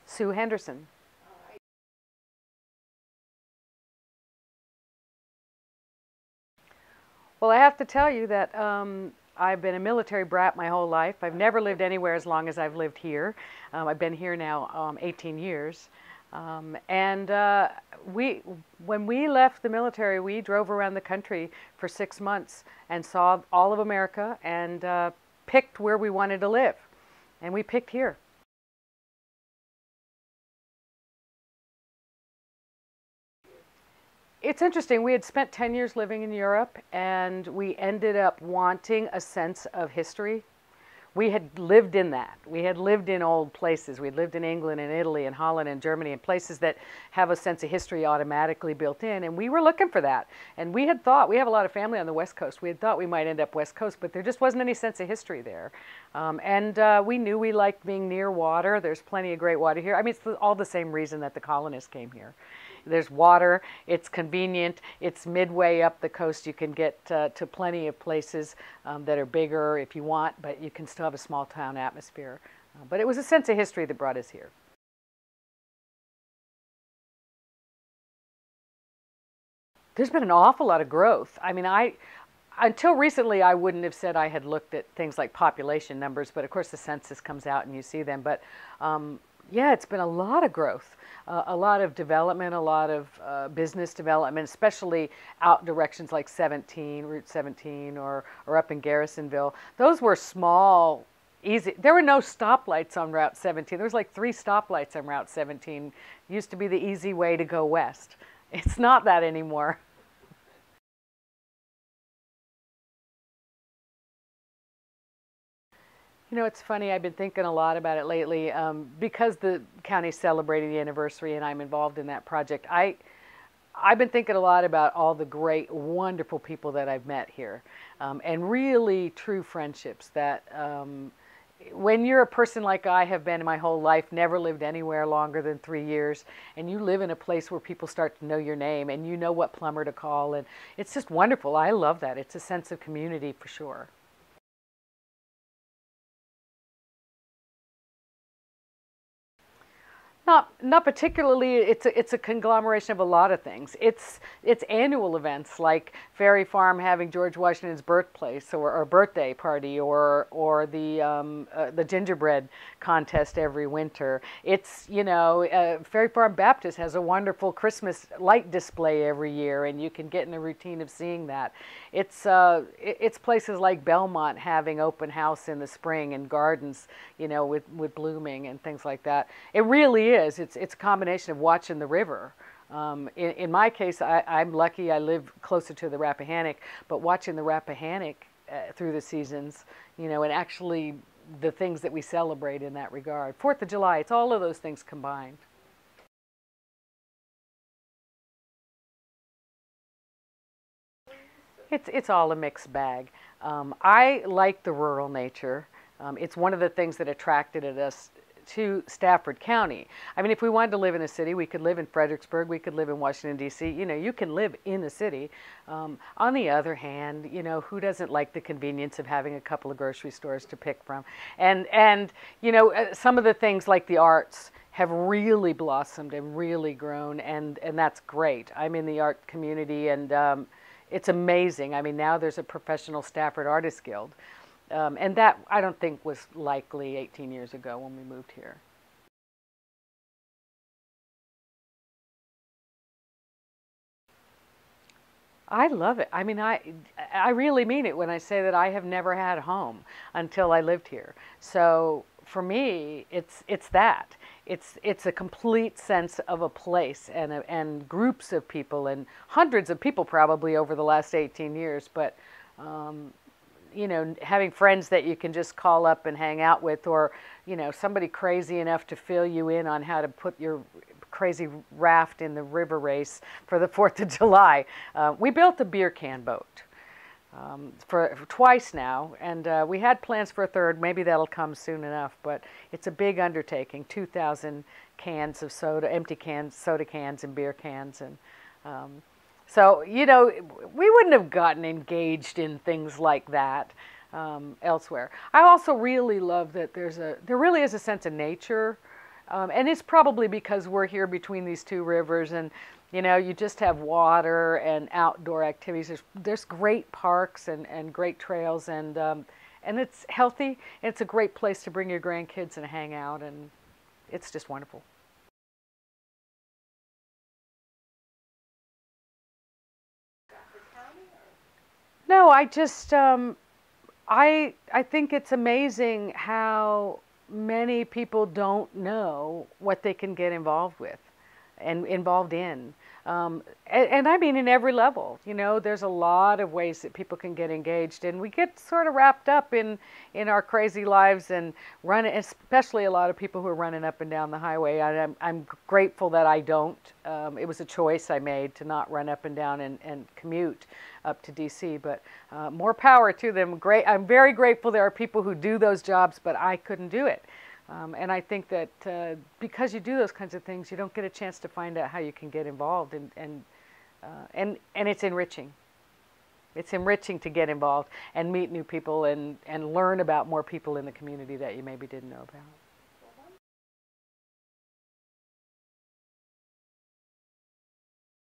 Sue Henderson. Well, I have to tell you that I've been a military brat my whole life. I've never lived anywhere as long as I've lived here. I've been here now 18 years. And when we left the military, we drove around the country for 6 months and saw all of America and picked where we wanted to live. And we picked here. It's interesting. We had spent 10 years living in Europe, and we ended up wanting a sense of history. We had lived in that. We had lived in old places. We'd lived in England and Italy and Holland and Germany, and places that have a sense of history automatically built in, and we were looking for that. And we had thought, we have a lot of family on the West Coast, we had thought we might end up West Coast, but there just wasn't any sense of history there. We knew we liked being near water. There's plenty of great water here. I mean, it's all the same reason that the colonists came here. There's water, it's convenient, it's midway up the coast. You can get to plenty of places that are bigger if you want, but you can still have a small town atmosphere. But it was a sense of history that brought us here. There's been an awful lot of growth. I mean, until recently, I wouldn't have said I had looked at things like population numbers, but of course the census comes out and you see them. But yeah, it's been a lot of growth, a lot of development, a lot of business development, especially out directions like 17, Route 17, or up in Garrisonville. Those were small, easy. There were no stoplights on Route 17. There was like 3 stoplights on Route 17. It used to be the easy way to go west. It's not that anymore. You know, it's funny, I've been thinking a lot about it lately. Because the county's celebrating the anniversary and I'm involved in that project, I've been thinking a lot about all the great, wonderful people that I've met here. And really true friendships that when you're a person like I have been my whole life, never lived anywhere longer than 3 years, and you live in a place where people start to know your name and you know what plumber to call, and it's just wonderful. I love that. It's a sense of community for sure. Not particularly. It's a conglomeration of a lot of things. It's annual events like Ferry Farm having George Washington's birthplace or birthday party, or the gingerbread contest every winter. It's, you know, Ferry Farm Baptist has a wonderful Christmas light display every year, and you can get in the routine of seeing that. It's places like Belmont having open house in the spring and gardens, you know, with blooming and things like that. It really is. It's a combination of watching the river. In my case, I'm lucky I live closer to the Rappahannock, but watching the Rappahannock through the seasons, you know, and actually the things that we celebrate in that regard. 4th of July, it's all of those things combined. It's all a mixed bag. I like the rural nature. It's one of the things that attracted us to Stafford County. I mean, if we wanted to live in a city, we could live in Fredericksburg, we could live in Washington, D.C. You know, you can live in the city. On the other hand, you know, who doesn't like the convenience of having a couple of grocery stores to pick from? And you know, some of the things like the arts have really blossomed and really grown, and that's great. I'm in the art community, and it's amazing. I mean, now there's a professional Stafford Artists Guild. And that, I don't think, was likely 18 years ago when we moved here. I love it. I mean, I really mean it when I say that I have never had a home until I lived here. So for me, it's that. It's a complete sense of a place and groups of people and hundreds of people probably over the last 18 years. But you know, having friends that you can just call up and hang out with, or, you know, somebody crazy enough to fill you in on how to put your crazy raft in the river race for the 4th of July. We built a beer can boat for twice now, and we had plans for a third. Maybe that'll come soon enough, but it's a big undertaking. 2,000 cans of soda, empty cans, soda cans and beer cans, and so, you know, we wouldn't have gotten engaged in things like that elsewhere. I also really love that there really is a sense of nature And it's probably because we're here between these two rivers, and you just have water and outdoor activities. There's great parks and great trails, and it's healthy. It's a great place to bring your grandkids and hang out, and it's just wonderful. No, I think it's amazing how many people don't know what they can get involved with and involved in. And I mean in every level. There's a lot of ways that people can get engaged, and we get sort of wrapped up in our crazy lives and running, especially a lot of people who are running up and down the highway. I'm grateful that I don't. It was a choice I made to not run up and down and commute up to DC, but more power to them. I'm very grateful there are people who do those jobs, but I couldn't do it. And I think that because you do those kinds of things, you don't get a chance to find out how you can get involved, and it's enriching. It's enriching to get involved and meet new people and learn about more people in the community that you maybe didn't know about.